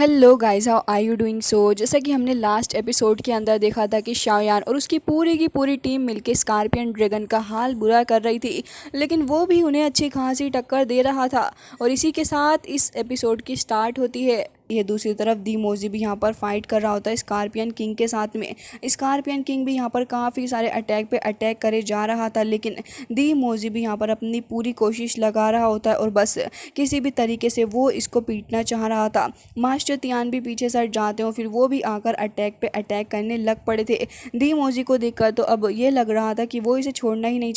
Hello guys, how are you doing. जैसा कि हमने लास्ट एपिसोड के अंदर देखा था कि शाओयान और उसकी पूरी की पूरी टीम मिलके स्कॉर्पियन ड्रैगन का हाल बुरा कर रही थी, लेकिन वो भी उन्हें अच्छी खासी टक्कर दे रहा था। और इसी के साथ इस एपिसोड की स्टार्ट होती है। ये दूसरी तरफ दी मोजी भी यहाँ पर फाइट कर रहा होता है स्कॉर्पियन किंग के साथ में। स्कॉर्पियन किंग भी यहाँ पर काफ़ी सारे अटैक पे अटैक करे जा रहा था, लेकिन दी मोजी भी यहाँ पर अपनी पूरी कोशिश लगा रहा होता है और बस किसी भी तरीके से वो इसको पीटना चाह रहा था। मास्टर तियान भी पीछे से हट जाते हो, फिर वो भी आकर अटैक पे अटैक करने लग पड़े थे। दी मोजी को देखकर तो अब ये लग रहा था कि वो इसे छोड़ना ही नहीं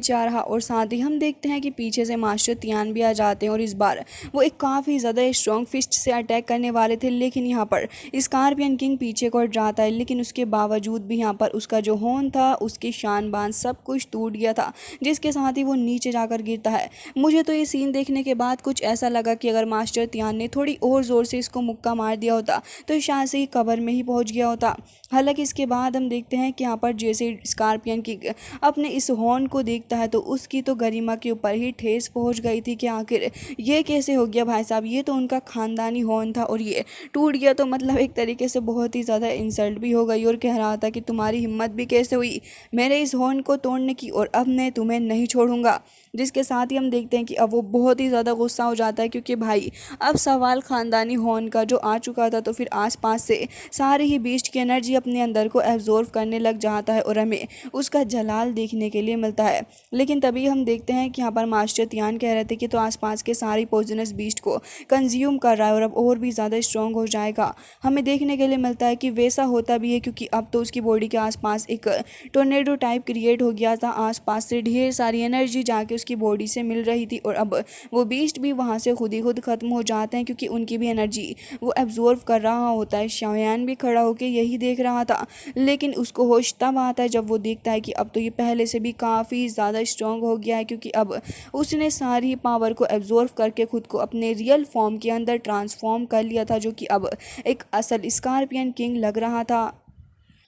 चाह रहा। और साथ ही हम देखते हैं कि पीछे से मास्टर तियान भी आ जाते हैं और इस बार वो एक काफ़ी ज़्यादा स्ट्रॉन्ग फिस्ट से अटैक करने वाले थे, लेकिन यहाँ पर स्कॉर्पियन किंग पीछे को हट जाता है। लेकिन उसके बावजूद भी यहाँ पर उसका जो हॉर्न था, उसकी शान बान सब कुछ टूट गया था, जिसके साथ ही वो नीचे जाकर गिरता है। मुझे तो ये सीन देखने के बाद कुछ ऐसा लगा कि अगर मास्टर तियान ने थोड़ी और ज़ोर से इसको मुक्का मार दिया होता तो शायद से ही कबर में ही पहुँच गया होता। हालांकि इसके बाद हम देखते हैं कि यहाँ पर जैसे स्कॉर्पियन किंग अपने इस हॉर्न को देखता है तो उसकी तो गरिमा के ऊपर ही ठेस पहुंच गई थी कि आखिर ये कैसे हो गया भाई साहब, ये तो उनका खानदानी हॉर्न था और ये टूट गया। तो मतलब एक तरीके से बहुत ही ज़्यादा इंसल्ट भी हो गई और कह रहा था कि तुम्हारी हिम्मत भी कैसे हुई मेरे इस हॉर्न को तोड़ने की, और अब मैं तुम्हें नहीं छोड़ूंगा। जिसके साथ ही हम देखते हैं कि अब वो बहुत ही ज़्यादा गुस्सा हो जाता है, क्योंकि भाई अब सवाल ख़ानदानी हॉर्न का जो आ चुका था, तो फिर आसपास से सारी ही बीस्ट की एनर्जी अपने अंदर को एब्जॉर्व करने लग जाता है और हमें उसका जलाल देखने के लिए मिलता है। लेकिन तभी हम देखते हैं कि यहाँ पर मास्टर तियान कह रहे थे कि तो आसपास के सारी पॉइजनस बीस्ट को कंज्यूम कर रहा है और अब और भी ज़्यादा स्ट्रॉन्ग हो जाएगा। हमें देखने के लिए मिलता है कि वैसा होता भी है, क्योंकि अब तो उसकी बॉडी के आसपास एक टोर्नेडो टाइप क्रिएट हो गया था। आसपास से ढेर सारी एनर्जी जाके उसकी बॉडी से मिल रही थी और अब वो बीस्ट भी वहाँ से खुद ही खुद ख़त्म हो जाते हैं, क्योंकि उनकी भी एनर्जी वो एब्जॉर्व कर रहा होता है। शाओयान भी खड़ा होकर यही देख रहा था, लेकिन उसको होश तब आता है जब वो देखता है कि अब तो ये पहले से भी काफ़ी ज़्यादा स्ट्रॉन्ग हो गया है, क्योंकि अब उसने सारी पावर को एब्जॉर्व करके खुद को अपने रियल फॉर्म के अंदर ट्रांसफॉर्म कर लिया था, जो कि अब एक असल स्कॉर्पियन किंग लग रहा था।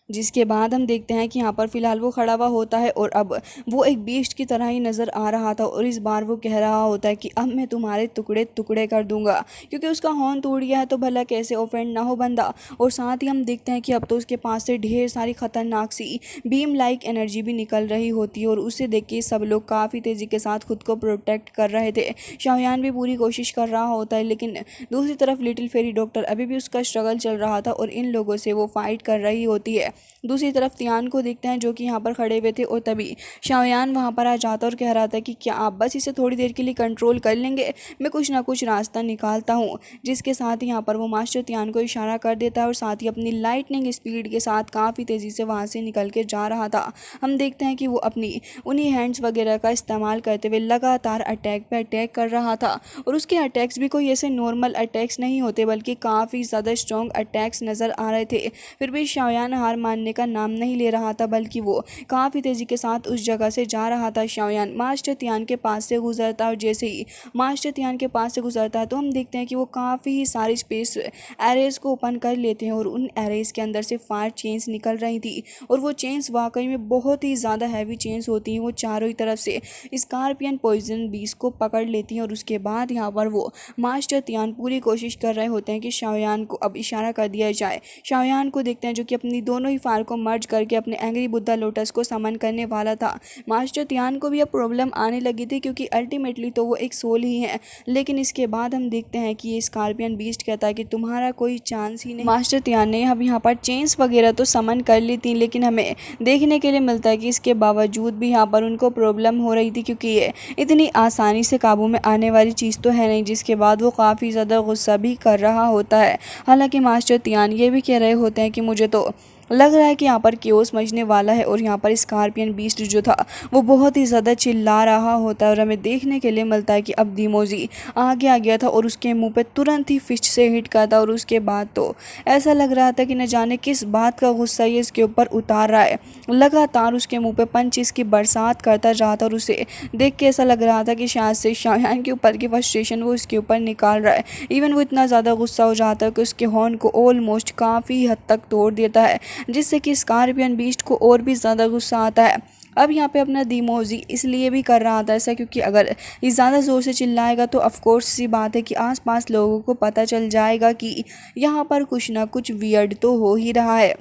जिसके बाद हम देखते हैं कि यहाँ पर फ़िलहाल वो खड़ा हुआ होता है और अब वो एक बीस्ट की तरह ही नज़र आ रहा था और इस बार वो कह रहा होता है कि अब मैं तुम्हारे टुकड़े टुकड़े कर दूंगा, क्योंकि उसका हॉर्न टूट गया है तो भला कैसे ऑफेंड ना हो बंदा। और साथ ही हम देखते हैं कि अब तो उसके पास से ढेर सारी ख़तरनाक सी बीम लाइक एनर्जी भी निकल रही होती है और उसे देख के सब लोग काफ़ी तेज़ी के साथ खुद को प्रोटेक्ट कर रहे थे। शाओयान भी पूरी कोशिश कर रहा होता है, लेकिन दूसरी तरफ लिटिल फेरी डॉक्टर अभी भी उसका स्ट्रगल चल रहा था और इन लोगों से वो फाइट कर रही होती है। दूसरी तरफ तियान को देखते हैं जो कि यहाँ पर खड़े हुए थे और तभी शाओयान वहाँ पर आ जाता और कह रहा था कि क्या आप बस इसे थोड़ी देर के लिए कंट्रोल कर लेंगे, मैं कुछ ना कुछ रास्ता निकालता हूँ। जिसके साथ ही यहाँ पर वो मास्टर तियान को इशारा कर देता है और साथ ही अपनी लाइटनिंग स्पीड के साथ काफ़ी तेज़ी से वहाँ से निकल के जा रहा था। हम देखते हैं कि वो अपनी उन्हीं हैंड्स वगैरह का इस्तेमाल करते हुए लगातार अटैक पे अटैक कर रहा था और उसके अटैक्स भी कोई ऐसे नॉर्मल अटैक्स नहीं होते, बल्कि काफ़ी ज़्यादा स्ट्रॉन्ग अटैक्स नज़र आ रहे थे। फिर भी शाओयान हार मानने का नाम नहीं ले रहा था, बल्कि वो काफ़ी तेज़ी के साथ उस जगह से जा रहा था। शाओयान मास्टर तियान के पास से गुजरता और जैसे ही मास्टर तियान के पास से गुजरता है तो हम देखते हैं कि वो काफ़ी सारी स्पेस एरेज को ओपन कर लेते हैं और उन एरेज के अंदर से फायर चेन्स निकल रही थी और वो चेन्स वाकई में बहुत ही ज़्यादा हैवी चेन्स होती हैं। वो चारों ही तरफ से स्कॉर्पियन पॉइजन बीस को पकड़ लेती हैं और उसके बाद यहाँ पर वो मास्टर तियान पूरी कोशिश कर रहे होते हैं कि शाओयान को अब इशारा कर दिया जाए। शाओयान को देखते हैं जो कि अपनी दोनों ही फायर को मर्ज करके अपने एंग्री बुद्धा लोटस को समन करने वाला था। मास्टर तियान को भी अब प्रॉब्लम आने लगी थी, क्योंकि अल्टीमेटली तो वो एक सोल ही है। लेकिन इसके बाद हम देखते हैं कि ये स्कॉर्पियन बीस्ट कहता है कि तुम्हारा कोई चांस ही नहीं। मास्टर तियान ने अब यहाँ पर चेन्स वगैरह तो समन कर ली थी, लेकिन हमें देखने के लिए मिलता है कि इसके बावजूद भी यहाँ पर उनको प्रॉब्लम हो रही थी, क्योंकि ये इतनी आसानी से काबू में आने वाली चीज़ तो है नहीं। जिसके बाद वो काफ़ी ज़्यादा गुस्सा भी कर रहा होता है। हालांकि मास्टर तियान ये भी कह रहे होते हैं कि मुझे तो लग रहा है कि यहाँ पर क्योस मचने वाला है और यहाँ पर स्कॉर्पियन बीस्ट जो था वो बहुत ही ज़्यादा चिल्ला रहा होता है और हमें देखने के लिए मिलता है कि अब दीमोजी आगे आ गया था और उसके मुंह पे तुरंत ही फिस्ट से हिट करता और उसके बाद तो ऐसा लग रहा था कि न जाने किस बात का गुस्सा ये इसके ऊपर उतार रहा है। लगातार उसके मुँह पे पंचेस की बरसात करता जाता और उसे देख के ऐसा लग रहा था कि शायद से शाओयान के ऊपर की फ्रस्ट्रेशन वो उसके ऊपर निकाल रहा है। इवन वो इतना ज़्यादा गुस्सा हो जाता है कि उसके हॉर्न को ऑलमोस्ट काफ़ी हद तक तोड़ देता है, जिससे कि स्कॉर्पियन बीस्ट को और भी ज़्यादा गुस्सा आता है। अब यहाँ पे अपना दीमोजी इसलिए भी कर रहा था ऐसा क्योंकि अगर ये ज़्यादा ज़ोर से चिल्लाएगा तो ऑफ कोर्स सी बात है कि आसपास लोगों को पता चल जाएगा कि यहाँ पर कुछ ना कुछ वियर्ड तो हो ही रहा है।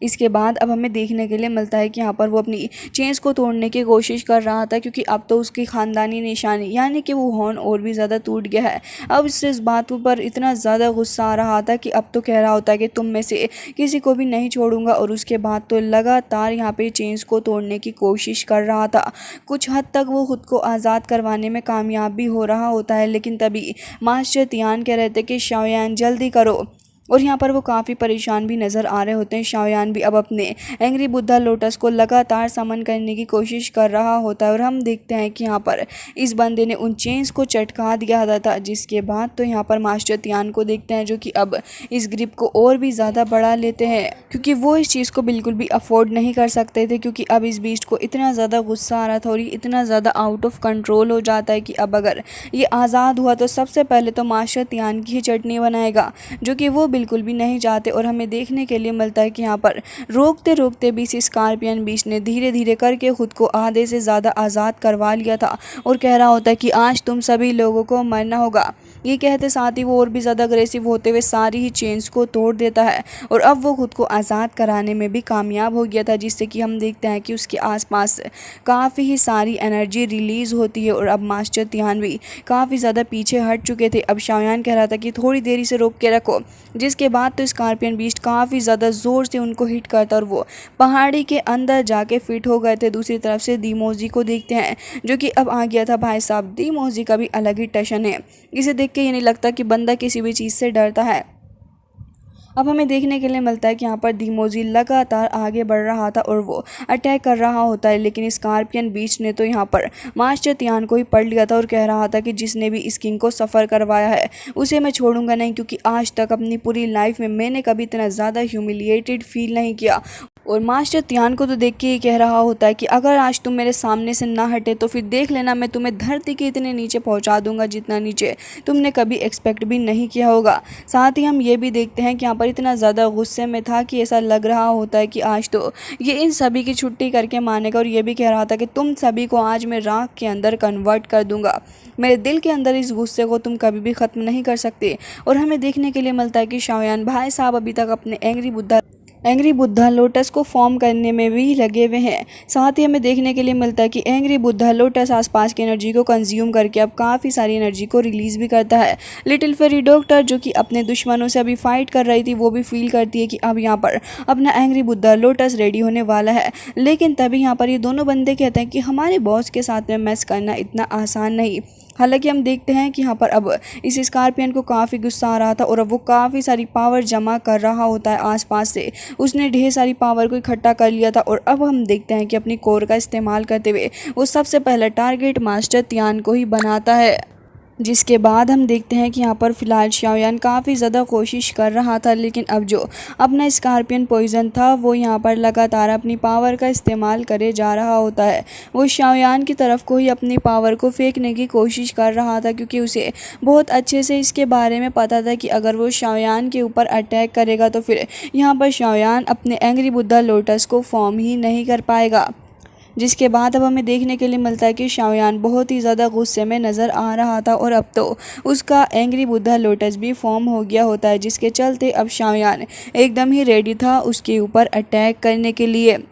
इसके बाद अब हमें देखने के लिए मिलता है कि यहाँ पर वो अपनी चेंस को तोड़ने की कोशिश कर रहा था क्योंकि अब तो उसकी ख़ानदानी निशानी यानी कि वो हॉर्न और भी ज़्यादा टूट गया है। अब इससे इस बात पर इतना ज़्यादा गुस्सा आ रहा था कि अब तो कह रहा होता है कि तुम में से किसी को भी नहीं छोड़ूंगा। और उसके बाद तो लगातार यहाँ पे चेंस को तोड़ने की कोशिश कर रहा था। कुछ हद तक वो खुद को आज़ाद करवाने में कामयाब भी हो रहा होता है, लेकिन तभी मास्टर तियान कह रहे थे कि शाओयान जल्दी करो। और यहाँ पर वो काफ़ी परेशान भी नज़र आ रहे होते हैं। शाओयान भी अब अपने एंग्री बुद्धा लोटस को लगातार समन करने की कोशिश कर रहा होता है और हम देखते हैं कि यहाँ पर इस बंदे ने उन चेन्स को चटका दिया था। जिसके बाद तो यहाँ पर मास्टर तियान को देखते हैं जो कि अब इस ग्रिप को और भी ज़्यादा बढ़ा लेते हैं क्योंकि वो इस चीज़ को बिल्कुल भी अफोर्ड नहीं कर सकते थे क्योंकि अब इस बीस्ट को इतना ज़्यादा गुस्सा आ रहा था और ये इतना ज़्यादा आउट ऑफ कंट्रोल हो जाता है कि अब अगर ये आज़ाद हुआ तो सबसे पहले तो मास्टर तियान की ही चटनी बनाएगा, जो कि वो बिल्कुल भी नहीं चाहते। और हमें देखने के लिए मिलता है कि यहाँ पर रोकते रोकते भी इस स्कॉर्पियन बीस्ट ने धीरे धीरे करके खुद को आधे से ज़्यादा आज़ाद करवा लिया था और कह रहा होता है कि आज तुम सभी लोगों को मरना होगा। ये कहते साथ ही वो और भी ज़्यादा अग्रेसिव होते हुए सारी ही चेन्स को तोड़ देता है और अब वो खुद को आज़ाद कराने में भी कामयाब हो गया था, जिससे कि हम देखते हैं कि उसके आसपास काफ़ी ही सारी एनर्जी रिलीज़ होती है। और अब मास्टर तियान भी काफ़ी ज़्यादा पीछे हट चुके थे। अब शाओयान कह रहा था कि थोड़ी देरी से रोक के रखो, जिसके बाद तो स्कॉर्पियन बीस्ट काफ़ी ज़्यादा ज़ोर से उनको हिट करता और वो पहाड़ी के अंदर जाके फिट हो गए थे। दूसरी तरफ से दीमोजी को देखते हैं जो कि अब आ गया था। भाई साहब, दीमोजी का भी अलग ही टशन है। इसे देख के ये नहीं लगता कि बंदा किसी भी चीज़ से डरता है। अब हमें देखने के लिए मिलता है कि यहाँ पर दीमोजी लगातार आगे बढ़ रहा था और वो अटैक कर रहा होता है, लेकिन स्कॉर्पियन बीस्ट ने तो यहाँ पर मास्टर तियान को ही पढ़ लिया था और कह रहा था कि जिसने भी इस किंग को सफ़र करवाया है उसे मैं छोड़ूंगा नहीं, क्योंकि आज तक अपनी पूरी लाइफ में मैंने कभी इतना ज़्यादा ह्यूमिलिएटेड फील नहीं किया। और मास्टर तियान को तो देख के ही कह रहा होता है कि अगर आज तुम मेरे सामने से ना हटे तो फिर देख लेना, मैं तुम्हें धरती के इतने नीचे पहुंचा दूंगा जितना नीचे तुमने कभी एक्सपेक्ट भी नहीं किया होगा। साथ ही हम ये भी देखते हैं कि यहाँ पर इतना ज़्यादा गुस्से में था कि ऐसा लग रहा होता है कि आज तो ये इन सभी की छुट्टी करके मानेगा। और ये भी कह रहा था कि तुम सभी को आज मैं राख के अंदर कन्वर्ट कर दूंगा। मेरे दिल के अंदर इस गुस्से को तुम कभी भी ख़त्म नहीं कर सकते। और हमें देखने के लिए मिलता है कि शाओयान भाई साहब अभी तक अपने एंग्री बुद्धा लोटस को फॉर्म करने में भी लगे हुए हैं। साथ ही हमें देखने के लिए मिलता है कि एंग्री बुद्धा लोटस आसपास की एनर्जी को कंज्यूम करके अब काफ़ी सारी एनर्जी को रिलीज़ भी करता है। लिटिल फेरी डॉक्टर जो कि अपने दुश्मनों से अभी फाइट कर रही थी, वो भी फील करती है कि अब यहाँ पर अपना एंग्री बुद्धा लोटस रेडी होने वाला है। लेकिन तभी यहाँ पर ये दोनों बंदे कहते हैं कि हमारे बॉस के साथ में मैस करना इतना आसान नहीं। हालांकि हम देखते हैं कि यहाँ पर अब इस स्कॉर्पियन को काफ़ी गुस्सा आ रहा था और अब वो काफ़ी सारी पावर जमा कर रहा होता है आसपास से। उसने ढेर सारी पावर को इकट्ठा कर लिया था और अब हम देखते हैं कि अपनी कोर का इस्तेमाल करते हुए वो सबसे पहले टारगेट मास्टर तियान को ही बनाता है। जिसके बाद हम देखते हैं कि यहाँ पर फ़िलहाल शाओयान काफ़ी ज़्यादा कोशिश कर रहा था, लेकिन अब जो अपना स्कॉर्पियन पॉइज़न था वो यहाँ पर लगातार अपनी पावर का इस्तेमाल करे जा रहा होता है। वो शाओयान की तरफ को ही अपनी पावर को फेंकने की कोशिश कर रहा था, क्योंकि उसे बहुत अच्छे से इसके बारे में पता था कि अगर वो शाओयान के ऊपर अटैक करेगा तो फिर यहाँ पर शाओयान अपने एंग्री बुद्धा लोटस को फॉर्म ही नहीं कर पाएगा। जिसके बाद अब हमें देखने के लिए मिलता है कि शाओयान बहुत ही ज़्यादा गुस्से में नज़र आ रहा था और अब तो उसका एंग्री बुद्धा लोटस भी फॉर्म हो गया होता है, जिसके चलते अब शाओयान एकदम ही रेडी था उसके ऊपर अटैक करने के लिए।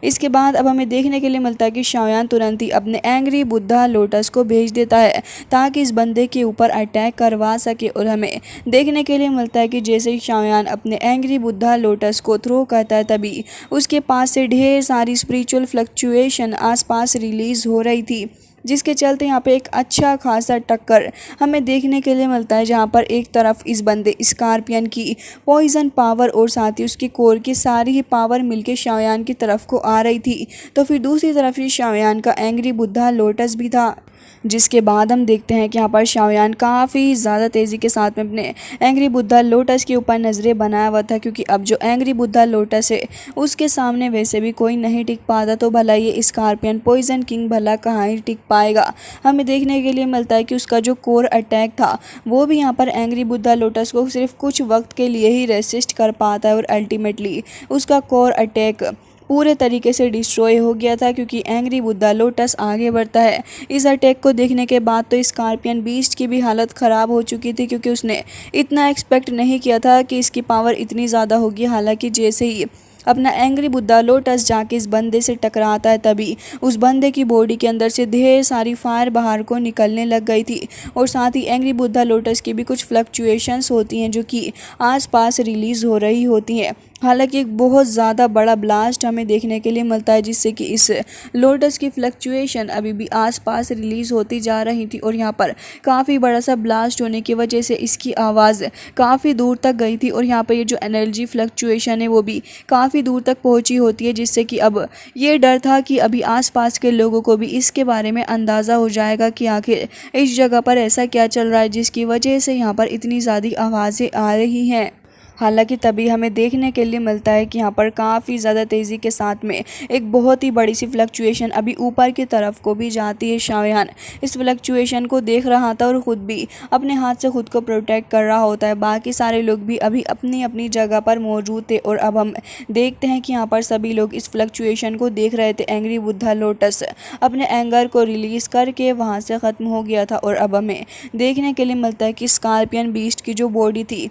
इसके बाद अब हमें देखने के लिए मिलता है कि शाओयान तुरंत ही अपने एंग्री बुद्धा लोटस को भेज देता है ताकि इस बंदे के ऊपर अटैक करवा सके। और हमें देखने के लिए मिलता है कि जैसे ही शाओयान अपने एंग्री बुद्धा लोटस को थ्रो करता है तभी उसके पास से ढेर सारी स्पिरिचुअल फ्लक्चुएशन आसपास रिलीज़ हो रही थी, जिसके चलते यहाँ पे एक अच्छा खासा टक्कर हमें देखने के लिए मिलता है, जहाँ पर एक तरफ इस बंदे स्कॉर्पियन की पॉइजन पावर और साथ ही उसकी कोर की सारी ही पावर मिलके शाओयान की तरफ को आ रही थी, तो फिर दूसरी तरफ ही शाओयान का एंग्री बुद्धा लोटस भी था। जिसके बाद हम देखते हैं कि यहाँ पर शाओयान काफ़ी ज़्यादा तेज़ी के साथ में अपने एंग्री बुद्धा लोटस के ऊपर नज़रें बनाया हुआ था, क्योंकि अब जो एंग्री बुद्धा लोटस है उसके सामने वैसे भी कोई नहीं टिक पाता, तो भला ये स्कॉर्पियन पॉइजन किंग भला कहाँ ही टिक पाएगा। हमें देखने के लिए मिलता है कि उसका जो कोर अटैक था वो भी यहाँ पर एंग्री बुद्धा लोटस को सिर्फ कुछ वक्त के लिए ही रेसिस्ट कर पाता है और अल्टीमेटली उसका कोर अटैक पूरे तरीके से डिस्ट्रॉय हो गया था, क्योंकि एंग्री बुद्धा लोटस आगे बढ़ता है। इस अटैक को देखने के बाद तो स्कॉर्पियन बीस्ट की भी हालत ख़राब हो चुकी थी, क्योंकि उसने इतना एक्सपेक्ट नहीं किया था कि इसकी पावर इतनी ज़्यादा होगी। हालांकि जैसे ही अपना एंग्री बुद्धा लोटस जाके इस बंदे से टकराता है, तभी उस बंदे की बॉडी के अंदर से ढेर सारी फायर बाहर को निकलने लग गई थी। और साथ ही एंग्री बुद्धा लोटस की भी कुछ फ्लक्चुएशंस होती हैं जो कि आसपास रिलीज़ हो रही होती हैं। हालांकि एक बहुत ज़्यादा बड़ा ब्लास्ट हमें देखने के लिए मिलता है, जिससे कि इस लोटस की फ्लक्चुएशन अभी भी आसपास रिलीज़ होती जा रही थी। और यहाँ पर काफ़ी बड़ा सा ब्लास्ट होने की वजह से इसकी आवाज़ काफ़ी दूर तक गई थी, और यहाँ पर ये जो एनर्जी फ्लक्चुएशन है वो भी काफ़ी दूर तक पहुँची होती है, जिससे कि अब ये डर था कि अभी आसपास के लोगों को भी इसके बारे में अंदाज़ा हो जाएगा कि आखिर इस जगह पर ऐसा क्या चल रहा है जिसकी वजह से यहाँ पर इतनी ज़्यादा आवाज़ें आ रही हैं। हालांकि तभी हमें देखने के लिए मिलता है कि यहाँ पर काफ़ी ज़्यादा तेज़ी के साथ में एक बहुत ही बड़ी सी फ्लक्चुएशन अभी ऊपर की तरफ को भी जाती है। शाओयान इस फ्लक्चुएशन को देख रहा था और ख़ुद भी अपने हाथ से ख़ुद को प्रोटेक्ट कर रहा होता है। बाकी सारे लोग भी अभी अपनी अपनी जगह पर मौजूद थे, और अब हम देखते हैं कि यहाँ पर सभी लोग इस फ्लक्चुएशन को देख रहे थे। एंग्री बुद्धा लोटस अपने एंगर को रिलीज़ करके वहाँ से ख़त्म हो गया था, और अब हमें देखने के लिए मिलता है कि स्कॉर्पियन बीस्ट की जो बॉडी थी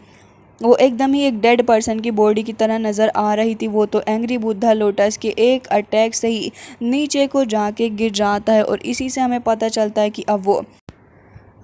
वो एकदम ही एक डेड पर्सन की बॉडी की तरह नज़र आ रही थी। वो तो एंग्री बुद्धा लोटस के एक अटैक से ही नीचे को जाके गिर जाता है, और इसी से हमें पता चलता है कि अब वो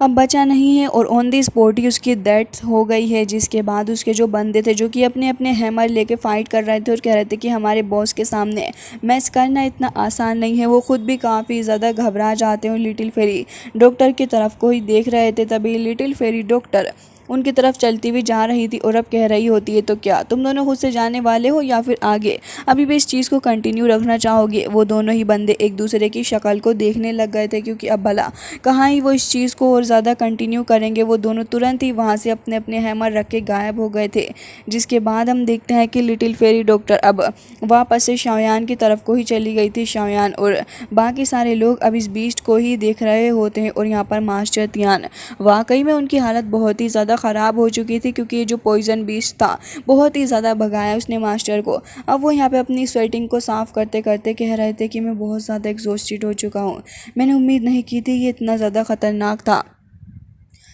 अब बचा नहीं है, और ऑन दी स्पॉट ही उसकी डेथ हो गई है। जिसके बाद उसके जो बंदे थे जो कि अपने अपने हैमर लेके फाइट कर रहे थे और कह रहे थे कि हमारे बॉस के सामने मैच करना इतना आसान नहीं है, वो खुद भी काफ़ी ज़्यादा घबरा जाते हैं। लिटिल फेरी डॉक्टर की तरफ को ही देख रहे थे, तभी लिटिल फेरी डॉक्टर उनकी तरफ चलती हुई जा रही थी और अब कह रही होती है, तो क्या तुम दोनों खुद से जाने वाले हो या फिर आगे अभी भी इस चीज़ को कंटिन्यू रखना चाहोगे। वो दोनों ही बंदे एक दूसरे की शक्ल को देखने लग गए थे, क्योंकि अब भला कहाँ ही वो इस चीज़ को और ज़्यादा कंटिन्यू करेंगे। वो दोनों तुरंत ही वहाँ से अपने अपने हैमर रख के गायब हो गए थे। जिसके बाद हम देखते हैं कि लिटिल फेरी डॉक्टर अब वापस से शाओयान की तरफ को ही चली गई थी। शाओयान और बाकी सारे लोग अब इस बीस्ट को ही देख रहे होते हैं, और यहाँ पर मास्टर तियान वाकई में उनकी हालत बहुत ही ज़्यादा ख़राब हो चुकी थी, क्योंकि ये जो पॉइजन बीस्ट था बहुत ही ज़्यादा भगाया उसने मास्टर को। अब वो यहाँ पे अपनी स्वेटिंग को साफ़ करते करते कह रहे थे कि मैं बहुत ज़्यादा एग्जॉस्टेड हो चुका हूँ, मैंने उम्मीद नहीं की थी ये इतना ज़्यादा ख़तरनाक था।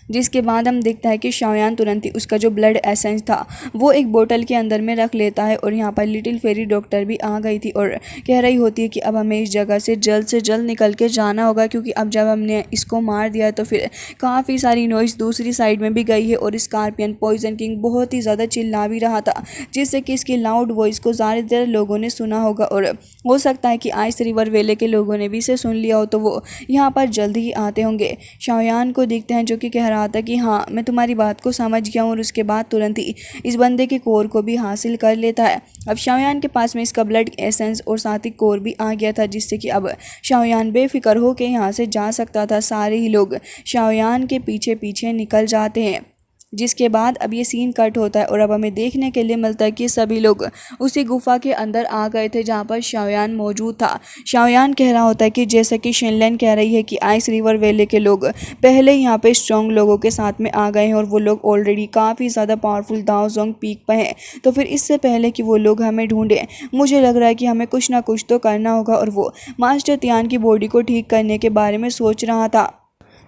जिसके बाद हम देखता है कि शाओयान तुरंत ही उसका जो ब्लड एसेंस था वो एक बोतल के अंदर में रख लेता है, और यहाँ पर लिटिल फेरी डॉक्टर भी आ गई थी और कह रही होती है कि अब हमें इस जगह से जल्द निकल के जाना होगा, क्योंकि अब जब हमने इसको मार दिया तो फिर काफ़ी सारी नॉइज़ दूसरी साइड में भी गई है। और स्कॉर्पियन पॉइजन किंग बहुत ही ज़्यादा चिल्ला भी रहा था, जिससे कि इसकी लाउड वॉइस को ज़्यादातर लोगों ने सुना होगा, और हो सकता है कि आइस रिवर वेले के लोगों ने भी इसे सुन लिया हो, तो वो यहाँ पर जल्द ही आते होंगे। शाओयान को देखते हैं जो कि कह रहा था कि हाँ मैं तुम्हारी बात को समझ गया हूँ, और उसके बाद तुरंत ही इस बंदे के कोर को भी हासिल कर लेता है। अब शाओयान के पास में इसका ब्लड एसेंस और साथ ही कोर भी आ गया था, जिससे कि अब शाओयान बेफिक्र होकर यहाँ से जा सकता था। सारे ही लोग शाओयान के पीछे पीछे निकल जाते हैं। जिसके बाद अब ये सीन कट होता है, और अब हमें देखने के लिए मिलता है कि सभी लोग उसी गुफा के अंदर आ गए थे जहाँ पर शाओयान मौजूद था। शाओयान कह रहा होता है कि जैसा कि शिनलैन कह रही है कि आइस रिवर वेले के लोग पहले यहाँ पे स्ट्रॉन्ग लोगों के साथ में आ गए हैं, और वो लोग ऑलरेडी काफ़ी ज़्यादा पावरफुल दाओजोंग पीक पर हैं। तो फिर इससे पहले कि वो लोग हमें ढूंढें, मुझे लग रहा है कि हमें कुछ ना कुछ तो करना होगा। और वो मास्टर तियान की बॉडी को ठीक करने के बारे में सोच रहा था।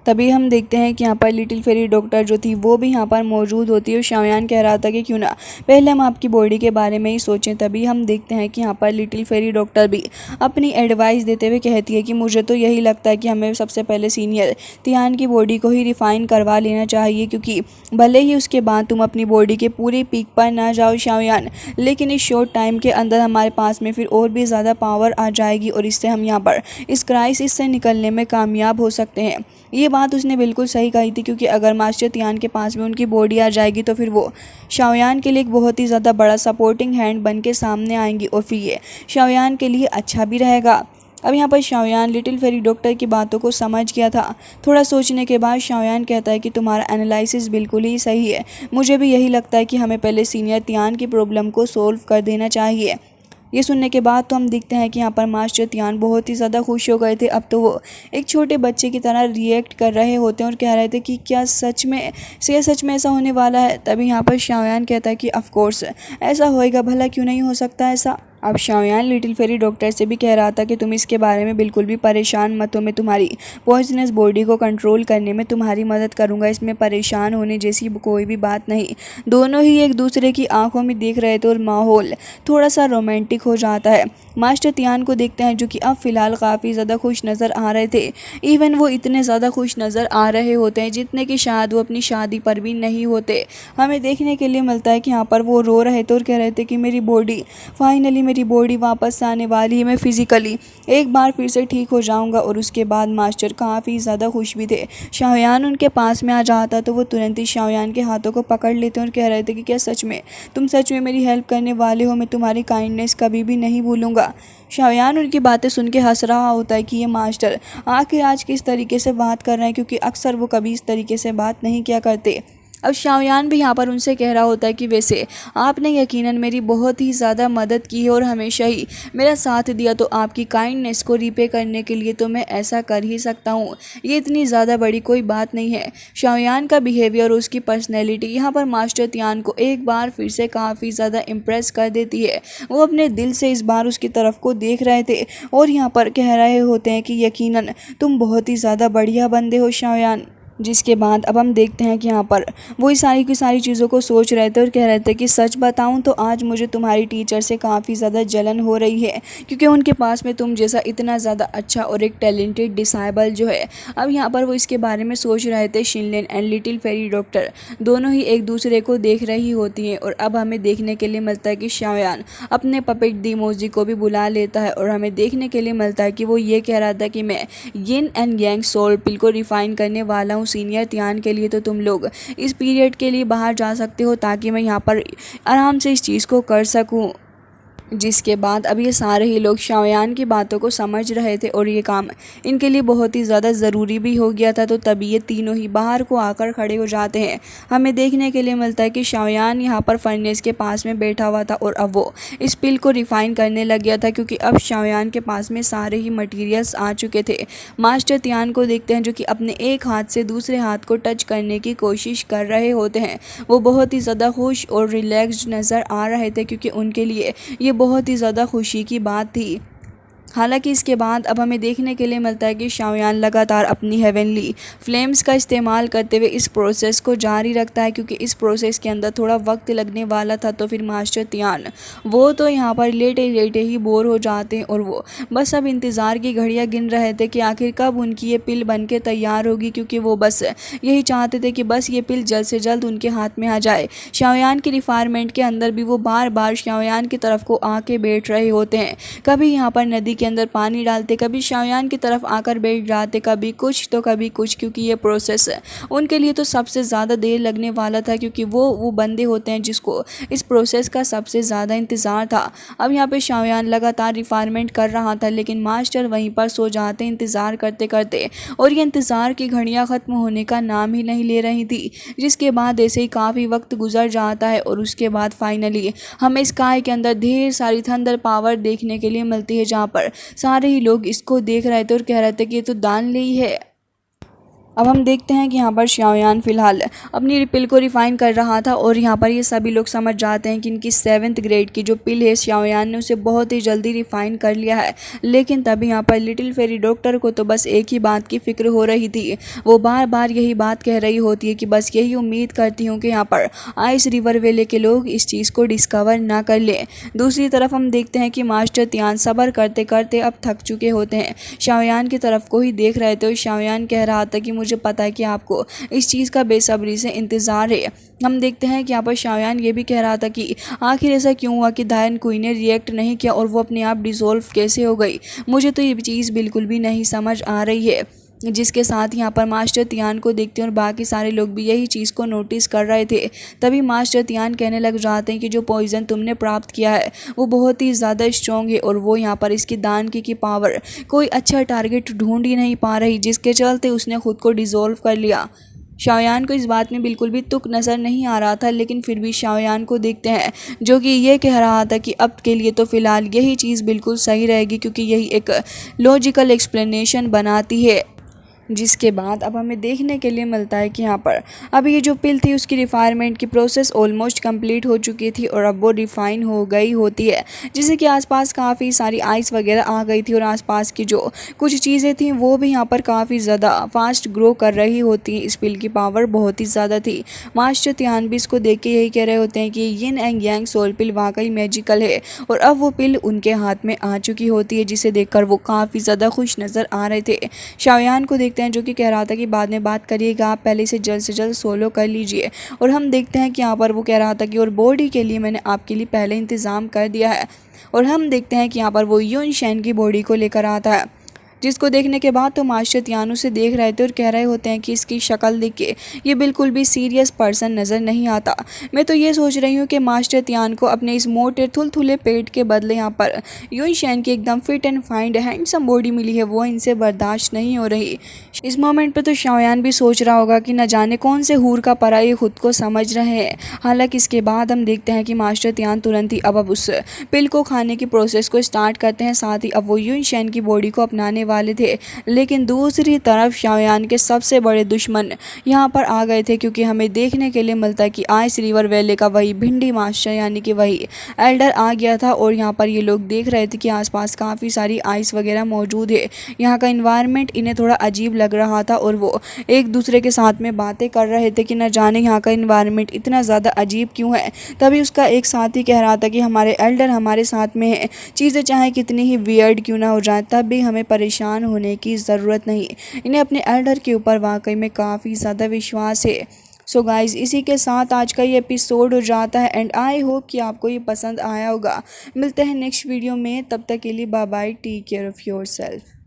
तभी हम देखते हैं कि यहाँ पर लिटिल फेरी डॉक्टर जो थी वो भी यहाँ पर मौजूद होती है, और शाओयान कह रहा था कि क्यों ना पहले हम आपकी बॉडी के बारे में ही सोचें। तभी हम देखते हैं कि यहाँ पर लिटिल फेरी डॉक्टर भी अपनी एडवाइस देते हुए कहती है कि मुझे तो यही लगता है कि हमें सबसे पहले सीनियर तियान की बॉडी को ही रिफ़ाइन करवा लेना चाहिए, क्योंकि भले ही उसके बाद तुम अपनी बॉडी के पूरी पीक पर ना जाओ शाओयान, लेकिन इस शॉर्ट टाइम के अंदर हमारे पास में फिर और भी ज़्यादा पावर आ जाएगी, और इससे हम यहाँ पर इस क्राइसिस से निकलने में कामयाब हो सकते हैं। ये बात उसने बिल्कुल सही कही थी, क्योंकि अगर मास्टर तियान के पास में उनकी बॉडी आ जाएगी तो फिर वो शाओयान के लिए एक बहुत ही ज़्यादा बड़ा सपोर्टिंग हैंड बन के सामने आएंगी, और फिर ये शाओयान के लिए अच्छा भी रहेगा। अब यहाँ पर शाओयान लिटिल फेरी डॉक्टर की बातों को समझ गया था। थोड़ा सोचने के बाद शाओयान कहता है कि तुम्हारा एनालिसिस बिल्कुल ही सही है, मुझे भी यही लगता है कि हमें पहले सीनियर तियान की प्रॉब्लम को सोल्व कर देना चाहिए। ये सुनने के बाद तो हम देखते हैं कि यहाँ पर मास्टर तियान बहुत ही ज़्यादा खुश हो गए थे। अब तो वो एक छोटे बच्चे की तरह रिएक्ट कर रहे होते हैं और कह रहे थे कि क्या सच में ऐसा होने वाला है। तभी यहाँ पर शाओयान कहता है कि ऑफ कोर्स ऐसा होएगा, भला क्यों नहीं हो सकता ऐसा। अब शाओयान लिटिल फेरी डॉक्टर से भी कह रहा था कि तुम इसके बारे में बिल्कुल भी परेशान मत हो, मैं तुम्हारी पॉइजनस बॉडी को कंट्रोल करने में तुम्हारी मदद करूंगा, इसमें परेशान होने जैसी कोई भी बात नहीं। दोनों ही एक दूसरे की आंखों में देख रहे थे और माहौल थोड़ा सा रोमांटिक हो जाता है। मास्टर तियान को देखते हैं जो कि अब फ़िलहाल काफ़ी ज़्यादा खुश नज़र आ रहे थे। इवन वो इतने ज़्यादा खुश नज़र आ रहे होते हैं जितने कि शायद वो अपनी शादी पर भी नहीं होते। हमें देखने के लिए मिलता है कि यहाँ पर वो रो रहे थे और कह रहे थे कि मेरी बॉडी फाइनली मेरी बॉडी वापस आने वाली है, मैं फ़िज़िकली एक बार फिर से ठीक हो जाऊंगा। और उसके बाद मास्टर काफ़ी ज़्यादा खुश भी थे। शाओयान उनके पास में आ जाता तो वो तुरंत ही शाओयान के हाथों को पकड़ लेते और कह रहे थे कि क्या सच में तुम सच में मेरी हेल्प करने वाले हो, मैं तुम्हारी काइंडनेस कभी भी नहीं भूलूंगा। शाओयान उनकी बातें सुन के हंस रहा होता है कि ये मास्टर आखिर आज किस तरीके से बात कर रहे हैं, क्योंकि अक्सर वो कभी इस तरीके से बात नहीं किया करते। अब शाओयान भी यहाँ पर उनसे कह रहा होता है कि वैसे आपने यकीनन मेरी बहुत ही ज़्यादा मदद की है और हमेशा ही मेरा साथ दिया, तो आपकी काइंडनेस को रिपे करने के लिए तो मैं ऐसा कर ही सकता हूँ, ये इतनी ज़्यादा बड़ी कोई बात नहीं है। शाओयान का बिहेवियर और उसकी पर्सनैलिटी यहाँ पर मास्टर तियान को एक बार फिर से काफ़ी ज़्यादा इम्प्रेस कर देती है। वो अपने दिल से इस बार उसकी तरफ को देख रहे थे और यहाँ पर कह रहे होते हैं कि यकीनन तुम बहुत ही ज़्यादा बढ़िया बंदे हो शाओयान। जिसके बाद अब हम देखते हैं कि यहाँ पर वही सारी की सारी चीज़ों को सोच रहे थे और कह रहे थे कि सच बताऊं तो आज मुझे तुम्हारी टीचर से काफ़ी ज़्यादा जलन हो रही है, क्योंकि उनके पास में तुम जैसा इतना ज़्यादा अच्छा और एक टैलेंटेड डिसाइबल जो है। अब यहाँ पर वो इसके बारे में सोच रहे थे। शिनलिन एंड लिटिल फेरी डॉक्टर दोनों ही एक दूसरे को देख रही होती हैं और अब हमें देखने के लिए मिलता है कि शाओयान अपने पपेट दीमोजी को भी बुला लेता है और हमें देखने के लिए मिलता है कि वो ये कह रहा था कि मैं यिन एंड यांग सोल पिल को रिफाइन करने वाला हूँ सीनियर तियान के लिए, तो तुम लोग इस पीरियड के लिए बाहर जा सकते हो ताकि मैं यहाँ पर आराम से इस चीज़ को कर सकूँ। जिसके बाद अब ये सारे ही लोग शाओयान की बातों को समझ रहे थे और ये काम इनके लिए बहुत ही ज़्यादा ज़रूरी भी हो गया था, तो तभी ये तीनों ही बाहर को आकर खड़े हो जाते हैं। हमें देखने के लिए मिलता है कि शाओयान यहाँ पर फर्नेस के पास में बैठा हुआ था और अब वो इस पिल को रिफ़ाइन करने लग गया था, क्योंकि अब शाओयान के पास में सारे ही मटीरियल्स आ चुके थे। मास्टर तियान को देखते हैं जो कि अपने एक हाथ से दूसरे हाथ को टच करने की कोशिश कर रहे होते हैं। वो बहुत ही ज़्यादा खुश और रिलैक्स्ड नज़र आ रहे थे, क्योंकि उनके लिए ये बहुत ही ज़्यादा खुशी की बात थी। हालांकि इसके बाद अब हमें देखने के लिए मिलता है कि शाओयान लगातार अपनी हेवनली फ्लेम्स का इस्तेमाल करते हुए इस प्रोसेस को जारी रखता है, क्योंकि इस प्रोसेस के अंदर थोड़ा वक्त लगने वाला था। तो फिर मास्टर तियान वो तो यहाँ पर लेटे लेटे ही बोर हो जाते हैं और वो बस अब इंतज़ार की घड़ियाँ गिन रहे थे कि आखिर कब उनकी ये पिल बन के तैयार होगी, क्योंकि वो बस यही चाहते थे कि बस ये पिल जल्द से जल्द उनके हाथ में आ जाए। शाओयान की रिफायरमेंट के अंदर भी वो बार बार शाओयान की तरफ को आके बैठ रहे होते हैं। कभी यहाँ पर नदी के अंदर पानी डालते, कभी शाओयान की तरफ आकर बैठ जाते, कभी कुछ तो कभी कुछ, क्योंकि ये प्रोसेस उनके लिए तो सबसे ज़्यादा देर लगने वाला था, क्योंकि वो बंदे होते हैं जिसको इस प्रोसेस का सबसे ज़्यादा इंतज़ार था। अब यहाँ पे शाओयान लगातार रिफायरमेंट कर रहा था, लेकिन मास्टर वहीं पर सो जाते इंतज़ार करते करते, और ये इंतज़ार की घड़ियाँ ख़त्म होने का नाम ही नहीं ले रही थी। जिसके बाद ऐसे ही काफ़ी वक्त गुजर जाता है और उसके बाद फाइनली हमें स्काई के अंदर ढेर सारी थंडर पावर देखने के लिए मिलती है, जहाँ पर सारे ही लोग इसको देख रहे थे और कह रहे थे कि ये तो दान ली है। अब हम देखते हैं कि यहाँ पर शाओयान फ़िलहाल अपनी पिल को रिफ़ाइन कर रहा था और यहाँ पर ये सभी लोग समझ जाते हैं कि इनकी 7th ग्रेड की जो पिल है शाओयान ने उसे बहुत ही जल्दी रिफ़ाइन कर लिया है। लेकिन तभी यहाँ पर लिटिल फेरी डॉक्टर को तो बस एक ही बात की फ़िक्र हो रही थी। वो बार बार यही बात कह रही होती है कि बस यही उम्मीद करती हूँ कि यहाँ पर आइस रिवर वेले के लोग इस चीज़ को डिस्कवर ना कर लें। दूसरी तरफ हम देखते हैं कि मास्टर तियान सब्र करते करते अब थक चुके होते हैं। शाओयान की तरफ को ही देख रहे थे और शाओयान कह रहा था कि मुझे पता है कि आपको इस चीज़ का बेसब्री से इंतज़ार है। हम देखते हैं कि यहाँ पर शाओयान ये भी कह रहा था कि आखिर ऐसा क्यों हुआ कि दायन क्वीन ने रिएक्ट नहीं किया और वो अपने आप डिसॉल्व कैसे हो गई। मुझे तो ये चीज़ बिल्कुल भी नहीं समझ आ रही है। जिसके साथ यहाँ पर मास्टर तियान को देखते हैं और बाकी सारे लोग भी यही चीज़ को नोटिस कर रहे थे। तभी मास्टर तियान कहने लग जाते हैं कि जो पॉइज़न तुमने प्राप्त किया है वो बहुत ही ज़्यादा स्ट्रॉन्ग है और वो यहाँ पर इसकी दान की पावर कोई अच्छा टारगेट ढूंढ ही नहीं पा रही, जिसके चलते उसने खुद को डिसॉल्व कर लिया। शाओयान को इस बात में बिल्कुल भी तुक नज़र नहीं आ रहा था, लेकिन फिर भी शाओयान को देखते हैं जो कि ये कह रहा था कि अब के लिए तो फ़िलहाल यही चीज़ बिल्कुल सही रहेगी, क्योंकि यही एक लॉजिकल एक्सप्लेनेशन बनाती है। जिसके बाद अब हमें देखने के लिए मिलता है कि यहाँ पर अब ये जो पिल थी उसकी रिफाइनमेंट की प्रोसेस ऑलमोस्ट कंप्लीट हो चुकी थी और अब वो रिफाइन हो गई होती है, जिससे कि आसपास काफ़ी सारी आइस वगैरह आ गई थी और आसपास की जो कुछ चीज़ें थी वो भी यहाँ पर काफ़ी ज़्यादा फास्ट ग्रो कर रही होती। इस पिल की पावर बहुत ही ज़्यादा थी। मास्टर त्यान भी इसको देख के यही कह रहे होते हैं कि यिन एंड यांग सोल पिल वाकई मैजिकल है और अब वो पिल उनके हाथ में आ चुकी होती है, जिसे देखकर वो काफ़ी ज़्यादा खुश नज़र आ रहे थे। शाओयान को देखते हैं जो कि कह रहा था कि बाद में बात करिएगा, आप पहले से जल्द सोलो कर लीजिए। और हम देखते हैं कि यहाँ पर वो कह रहा था कि और बॉडी के लिए मैंने आपके लिए पहले इंतज़ाम कर दिया है। और हम देखते हैं कि यहाँ पर वो यून शैन की बॉडी को लेकर आता है, जिसको देखने के बाद तो मास्टर त्यान से देख रहे थे और कह रहे होते हैं कि इसकी शक्ल देख के ये बिल्कुल भी सीरियस पर्सन नज़र नहीं आता। मैं तो ये सोच रही हूँ कि मास्टर त्यान को अपने इस मोटे थुलथुले पेट के बदले यहाँ पर यून शैन की एकदम fit and fine handsome body मिली है, वो इनसे बर्दाश्त नहीं हो रही। इस मोमेंट पे तो शाओयान भी सोच रहा होगा कि न जाने कौन से हूर का परा ये खुद को समझ रहे हैं। हालांकि इसके बाद हम देखते हैं कि मास्टर त्यान तुरंत ही अब उस पिल को खाने की प्रोसेस को स्टार्ट करते हैं, साथ ही अब वो यून शैन की बॉडी को अपनाने वाले थे। लेकिन दूसरी तरफ शाओयान के सबसे बड़े दुश्मन यहाँ पर आ गए थे, क्योंकि हमें देखने के लिए मिलता है कि आइस रिवर वैली का वही भिंडी मास्टर यानी कि वही एल्डर आ गया था। और यहाँ पर ये लोग देख रहे थे कि आसपास काफ़ी सारी आइस वगैरह मौजूद है। यहाँ का इन्वायरमेंट इन्हें थोड़ा अजीब लग रहा था और वो एक दूसरे के साथ में बातें कर रहे थे कि न जाने यहाँ का इन्वायरमेंट इतना ज़्यादा अजीब क्यों है। तभी उसका एक साथी कह रहा था कि हमारे एल्डर हमारे साथ में है, चीज़ें चाहे कितनी ही वियर्ड क्यों ना हो जाए तब भी हमें परेशान होने की ज़रूरत नहीं। इन्हें अपने एल्डर के ऊपर वाकई में काफ़ी ज़्यादा विश्वास है। सो गाइज़, इसी के साथ आज का ये एपिसोड हो जाता है एंड आई होप कि आपको ये पसंद आया होगा। मिलते हैं नेक्स्ट वीडियो में, तब तक के लिए bye bye, take care of your self.